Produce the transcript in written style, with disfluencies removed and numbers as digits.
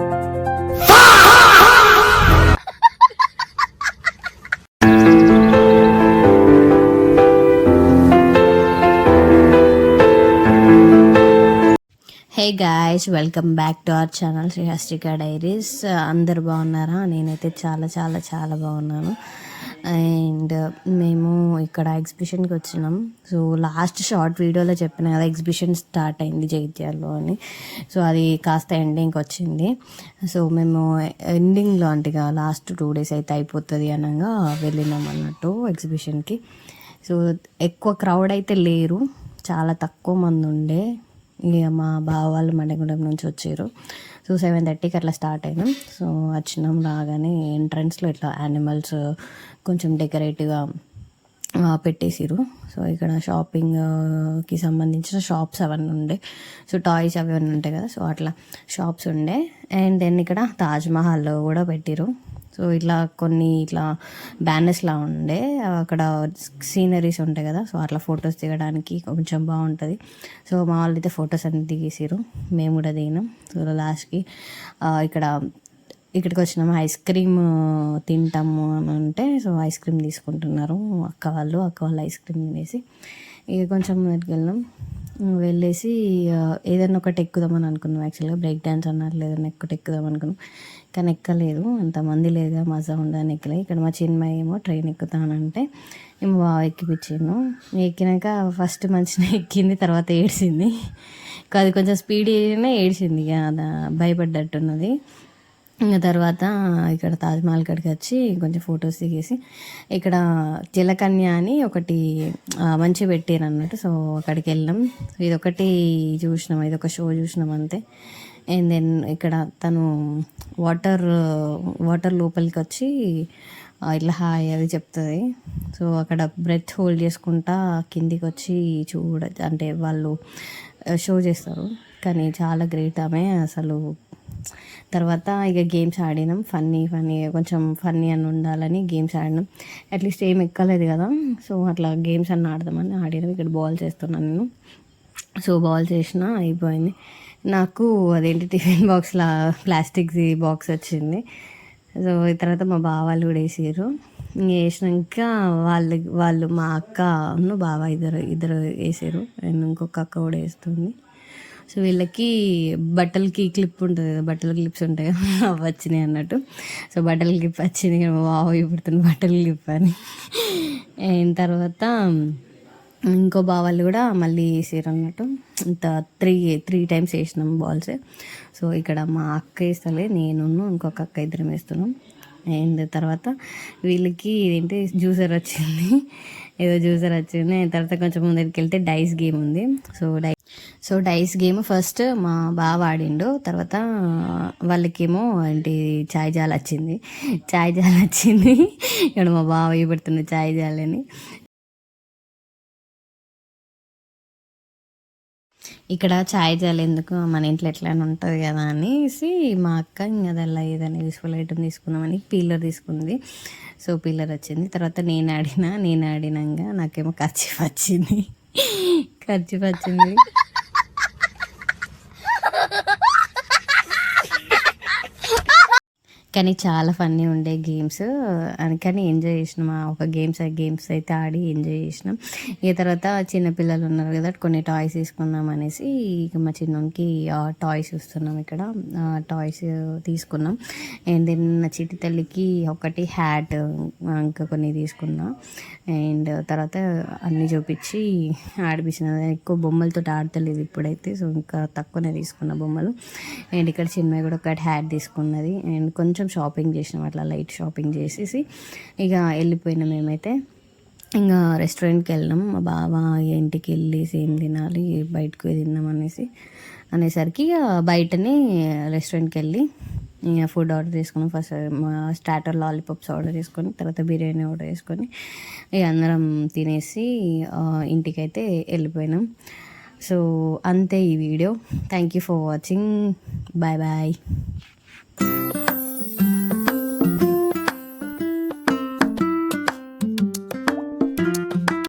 Hey guys, welcome back to our channel Shri Hastika diaries. అందరు బాగున్నారా? నేనైతే చాలా చాలా చాలా బాగున్నాను. అండ్ మేము ఇక్కడ ఎగ్జిబిషన్కి వచ్చినాం. సో లాస్ట్ షార్ట్ వీడియోలో చెప్పిన కదా, ఎగ్జిబిషన్ స్టార్ట్ అయింది జగిత్యాలలో అని. సో అది కాస్త ఎండింగ్కి వచ్చింది. సో మేము ఎండింగ్లో అంటే లాస్ట్ 2 days అయితే అయిపోతుంది అనగా వెళ్ళినాం అన్నట్టు ఎగ్జిబిషన్కి. సో ఎక్కువ క్రౌడ్ అయితే లేరు, చాలా తక్కువ మంది ఉండే. ఇక మా బావ వాళ్ళు మండగూడెం నుంచి వచ్చారు. సో 7:30కి అట్లా స్టార్ట్ అయినాం. సో వచ్చినాం, రాగానే ఎంట్రన్స్లో ఇట్లా యానిమల్స్ కొంచెం డెకరేటివ్గా పెట్టేసిరు. సో ఇక్కడ షాపింగ్కి సంబంధించిన షాప్స్ అవన్నీ ఉండే. సో టాయ్స్ అవి అవన్నీ ఉంటాయి కదా, సో అట్లా షాప్స్ ఉండే. అండ్ దెన్ ఇక్కడ తాజ్మహల్ కూడా పెట్టిరు. సో ఇట్లా కొన్ని ఇట్లా బ్యానర్స్లా ఉండే, అక్కడ సీనరీస్ ఉంటాయి కదా, సో అట్లా ఫొటోస్ దిగడానికి కొంచెం బాగుంటుంది. సో మా వాళ్ళు అయితే ఫొటోస్ అన్ని దిగేసారు, మేము కూడా దిగినాం. సో లాస్ట్కి ఇక్కడికి వచ్చినాము, ఐస్ క్రీమ్ తింటాము అని అంటే, సో ఐస్ క్రీమ్ తీసుకుంటున్నారు అక్క వాళ్ళు ఐస్ క్రీమ్ తినేసి ఇక కొంచెం ముందుకు వెళ్ళేసి ఏదైనా ఒకటి ఎక్కుదామని అనుకున్నాం. యాక్చువల్గా బ్రేక్ డ్యాన్స్ అన్నారు, లేదన్నా ఎక్కుదాం అనుకున్నాం, కానీ ఎక్కలేదు, అంతమంది లేదుగా, మజా ఉండదని ఎక్కలేదు. ఇక్కడ మా చిన్మయ్య ఏమో ట్రైన్ ఎక్కుతానంటే ఏమో బాగా ఎక్కిపించాను. ఎక్కినాక ఫస్ట్ మంచిగా ఎక్కింది, తర్వాత ఏడ్చింది. అది కొంచెం స్పీడ్ ఏడ్చింది, ఇక భయపడ్డట్టున్నది. ఇంకా తర్వాత ఇక్కడ తాజ్మహల్ కాడికి వచ్చి కొంచెం ఫొటోస్ దిగేసి ఇక్కడ జలకన్య అని ఒకటి మంచిగా పెట్టారు అన్నట్టు. సో అక్కడికి వెళ్ళాం, ఇదొకటి చూసినాం, ఇదొక షో చూసినాం అంతే. అండ్ దెన్ ఇక్కడ తను వాటర్ లోపలికి వచ్చి ఇట్లా హాయ్ అది చెప్తుంది. సో అక్కడ బ్రెత్ హోల్డ్ చేసుకుంటా కిందికి వచ్చి అంటే వాళ్ళు షో చేస్తారు, కానీ చాలా గ్రేట్ ఆమె అసలు. తర్వాత ఇక గేమ్స్ ఆడినాం, కొంచెం ఫన్నీ అని ఉండాలని గేమ్స్ ఆడినాం. అట్లీస్ట్ ఏం ఎక్కలేదు కదా, సో అట్లా గేమ్స్ అన్నీ ఆడదామని ఆడినాం. ఇక్కడ బాల్ చేస్తున్నాను నేను. సో బాల్ చేసిన అయిపోయింది. నాకు అదేంటి టిఫిన్ బాక్స్లా ప్లాస్టిక్ది బాక్స్ వచ్చింది. సో తర్వాత మా బావ వాళ్ళు కూడా వేసారు. వేసినాక వాళ్ళు మా అక్కను బావ ఇద్దరు వేసారు, అండ్ ఇంకొక అక్క కూడా వేస్తుంది. సో వీళ్ళకి బట్టలకి క్లిప్ ఉంటుంది కదా, బట్టల క్లిప్స్ ఉంటాయి కదా, అవి వచ్చినాయి అన్నట్టు. సో బట్టల క్లిప్ వచ్చింది, వావ్ ఇప్పుడుతుంది బట్టల క్లిప్ అని. అయిన తర్వాత ఇంకో బావాళ్ళు కూడా మళ్ళీ వేసారు అన్నట్టు. ఇంత త్రీ టైమ్స్ వేసినాం బాల్స్. సో ఇక్కడ మా అక్క వేస్తలే, నేను ఇంకొక అక్క ఇద్దరం వేస్తున్నాం. అండ్ తర్వాత వీళ్ళకి ఏంటి జ్యూసర్ వచ్చింది, తర్వాత కొంచెం ముందరికి వెళ్తే డైస్ గేమ్ ఉంది. సో డైస్ గేమ్ ఫస్ట్ మా బావ ఆడిండు, తర్వాత వాళ్ళకేమో ఏంటి చాయ్ జాల్ వచ్చింది. ఇక్కడ మా బావ పెడుతుంది చాయ్ జాలని. ఇక్కడ చాయ్ జాలు ఎందుకు, మన ఇంట్లో ఎట్లయినా ఉంటుంది కదా అనేసి మా అక్క ఇంకా అదల్లా ఏదైనా యూస్ఫుల్ ఐటమ్ తీసుకుందామని పీలర్ తీసుకుంది. సో పీలర్ వచ్చింది. తర్వాత నేను ఆడినాక నాకేమో కర్చీఫ్ వచ్చింది. కానీ చాలా ఫన్నీ ఉండే గేమ్స్, కానీ ఎంజాయ్ చేసినాం. ఒక గేమ్స్ అయితే ఆడి ఎంజాయ్ చేసినాం. ఇక తర్వాత చిన్నపిల్లలు ఉన్నారు కదా, కొన్ని టాయ్స్ తీసుకుందాం అనేసి ఇక మా చిన్నకి టాయ్స్ చూస్తున్నాం. ఇక్కడ టాయ్స్ తీసుకున్నాం. అండ్ దెన్ నా చిట్టి తల్లికి ఒకటి హ్యాట్, ఇంకా కొన్ని తీసుకున్నా. అండ్ తర్వాత అన్నీ చూపించి ఆడిపించిన. ఎక్కువ బొమ్మలతో ఆడతలేదు ఇప్పుడైతే, సో ఇంకా తక్కువనే తీసుకున్న బొమ్మలు. అండ్ ఇక్కడ చిన్నవి కూడా ఒకటి హ్యాట్ తీసుకున్నది. అండ్ కొంచెం షాపింగ్ చేసినాం, అట్లా లైట్ షాపింగ్ చేసేసి ఇక వెళ్ళిపోయినాం. మేమైతే ఇంకా రెస్టారెంట్కి వెళ్ళినాం. మా బావ ఇంటికి వెళ్ళి సేమ్ తినాలి, బయటకు తిన్నాం అనేసరికి ఇక బయటనే రెస్టారెంట్కి వెళ్ళి ఇక ఫుడ్ ఆర్డర్ చేసుకున్నాం. ఫస్ట్ స్టార్టర్ లాలీపాప్స్ ఆర్డర్ చేసుకొని, తర్వాత బిర్యానీ ఆర్డర్ చేసుకొని ఇక అందరం తినేసి ఇంటికైతే వెళ్ళిపోయినాం. సో అంతే ఈ video. Thank you for watching. Bye.